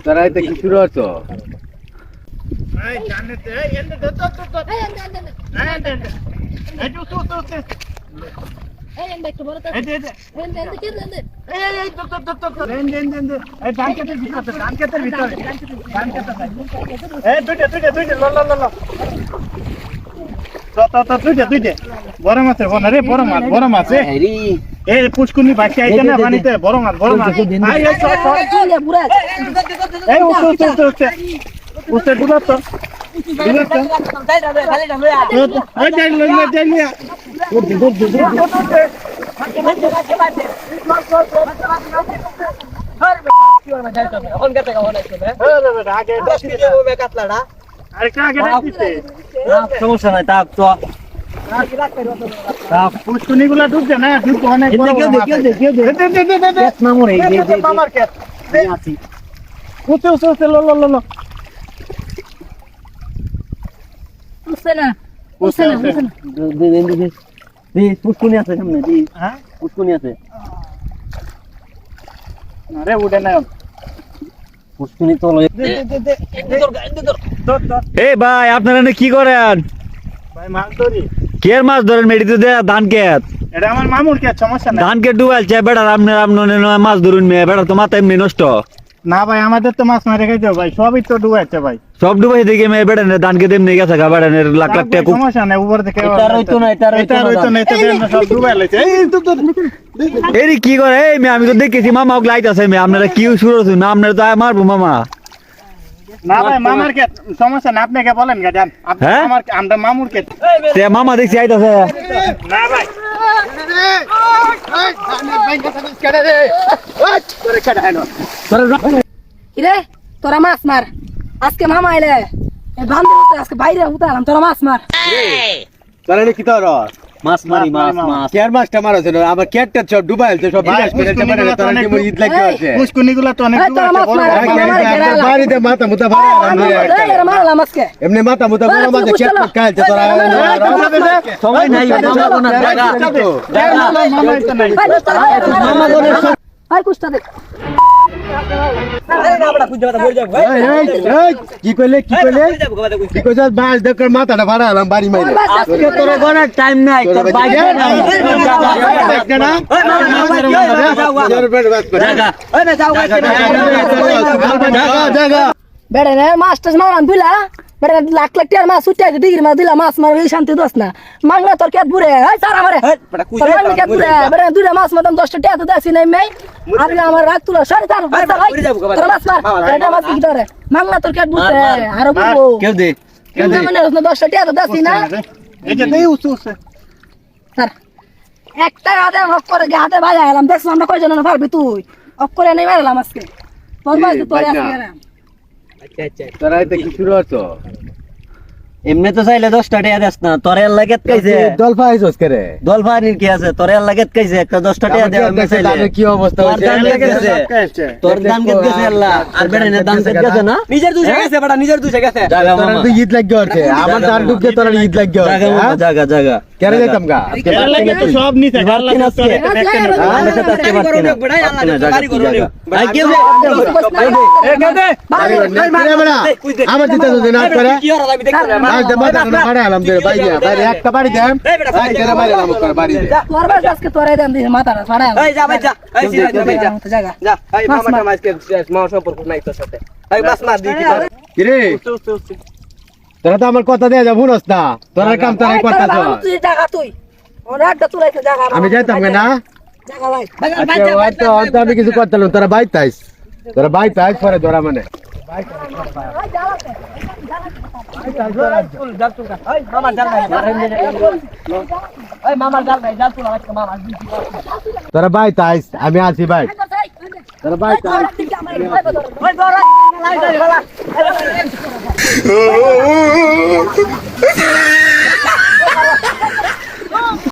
তোরা এটা কি শুরু হতো? বড় মাছ বড় মাছ এই পুষ্কুনি বাকি আইতে না পানিতে বড় মাছ উঠতে ডুবাত সমস্যা নাই তাক তো পুষ্কুনি গুলা ঢুকছে না ঢুকছে অনেক পুষ্কুনি আছে সামনে পুষ্কুনি আছে আরে উঠে না পুষ্কুনি তো এই ভাই আপনারা কি করেন? ভাই মাছ ধরি কে মাছ ধরেন? মেডিতে দে ধান ক্ষেত এটা আমার মামুর কে সমস্যা নাই ধান ক্ষেত ডুবাইছে বেড়ার আপনার মাছ ধরুন মেয়ে বেড়া তো মাথা এমনি নষ্ট না ভাই আমাদের তো মাছ মারে খাইতে ভাই সবই তো ডুবাইছে ভাই সব ডুবাই দিকে মেয়ে বেড়ান ধান ক্ষেত এমনি গেছে গা বেড়ানের লাখ লাখ টাকা সমস্যা নাই উপর থেকে এটা রইতো না এটা রইতো না সব ডুবাই লাইছে এই তো এই কি করে এই মেয়ে আমি তো দেখেছি মামা ওকে লাইতাছে মেয়ে আপনারা কি শুরু করছেন না আপনারা তো মারবো মামা না ভাই মামার কে সমস্যা না আপনাকে বলেন গাজান আমার আমরা মামুর কে তে মামা দেখছি আইতাছে না ভাই কিরে তোরা মাছ মার আজকে মামা আইলে আজকে বাইরে উতারাম তোরা মাছ মার তোরা কি তোর মাছ মারি মাছ মাছ কেয়ার মাছটা মারছে আবার কেটটা সব ডুবাইছে সব বিনাশ করে তোরা কি মোর ঈদ লাগি আছে পুষ্কুনিগুলা তো অনেক বাড়িতে মাথা মুতা ভাড়া মারলাম আজকে এমনি মাথা মুতা বড় মাছ কেট খাইছে তোরা সময় নাই মামা কোন জায়গা মামা কোন আর কুস্তা দে কি কইলে কি কইছ বাস দেখর মাথাটা ফাড়ালাম বাড়ি মাইরে আজকে তোর গনার টাইম নাই তোর বাইক না বেড়ে না মাছ টাছ মারান বুঝলা বেড়ে লাখ লাখ টাকার মাছ উঠে ডিগ্রি মাছ দিলা মাছ মার শান্তি দোস না মাংনা তোর কেট বুড়ে সারা মারে কেট বুড়ে বেড়ে দুটা মাছ মাতাম 10 টাকা তো দেছি নাই মেই আগে আমার রাত তুলা সরি তার তোর মাছ মার এটা মাছ কি ধরে মাংনা তোর কেট বুঝতে আর বুঝবো কেউ দে মানে 10 টাকা তো দেছি না এই যে দেই উসুসে স্যার একটা হাতে হক করে হাতে বাজা গেলাম দেখছ আমরা কয়জন না পারবি তুই হক করে নেই মারলাম আজকে তোর মাছ তো তোর আছে আচ্ছা আচ্ছা তোরা এটা কি শুরু হতো? এমনি তো চাইলে 10 টাকা দেস না তোর এর লাগেত কইছে দলফা আইছস করে দলফা নির কি আছে তোর এর লাগেত কইছে একটা 10 টাকা দে আমি চাইলে কি অবস্থা হইছে তোর দাম কে গেছে আল্লাহ আর বেড়ানের দাম কে গেছে না নিজের দুইছে গেছে বড় নিজের দুইছে গেছে তোর তো ঈদ লাগি হচ্ছে আমার দান ঢুকতে তোর ঈদ লাগি হচ্ছে জায়গা জায়গা কেরে যাইতাম গা লাগে তো সব নিতে ঘর লাগে তো দেখতে দেখতে পারছি না বাড়ি করো ভাই কে এ কে দে আমার দিতে তো না করে কি আর আমি দেখতে আজ দে মাথা না ফাড়া আলাম দে বাইরে বাইরে একটা বাড়ি দেম ভাই কেন বাইরে আলাম করে বাড়ি দে তোর বাস আজকে তোরে দেন দি মাথাটা ফাড়া এই যা ভাই যা এই যা যা এই মামাটা মাছকে মার সম্পর্ক নাই তোর সাথে এই মাছ মার দি কি রে তোরা তো আমার কথা দেয়া যাবো না তোরা কাম তোরাই কথা তো তুই জায়গা তুই ওরাটা তুই রাখে জায়গা আমি যাইতাম না জায়গা ভাই আচ্ছা হয়তো অন্ত আমি কিছু করতাম তোরা বাইতাইস পরে ধরা মানে তোরা বাইতাইস আমি আছি ভাই তোরা বাইতাইস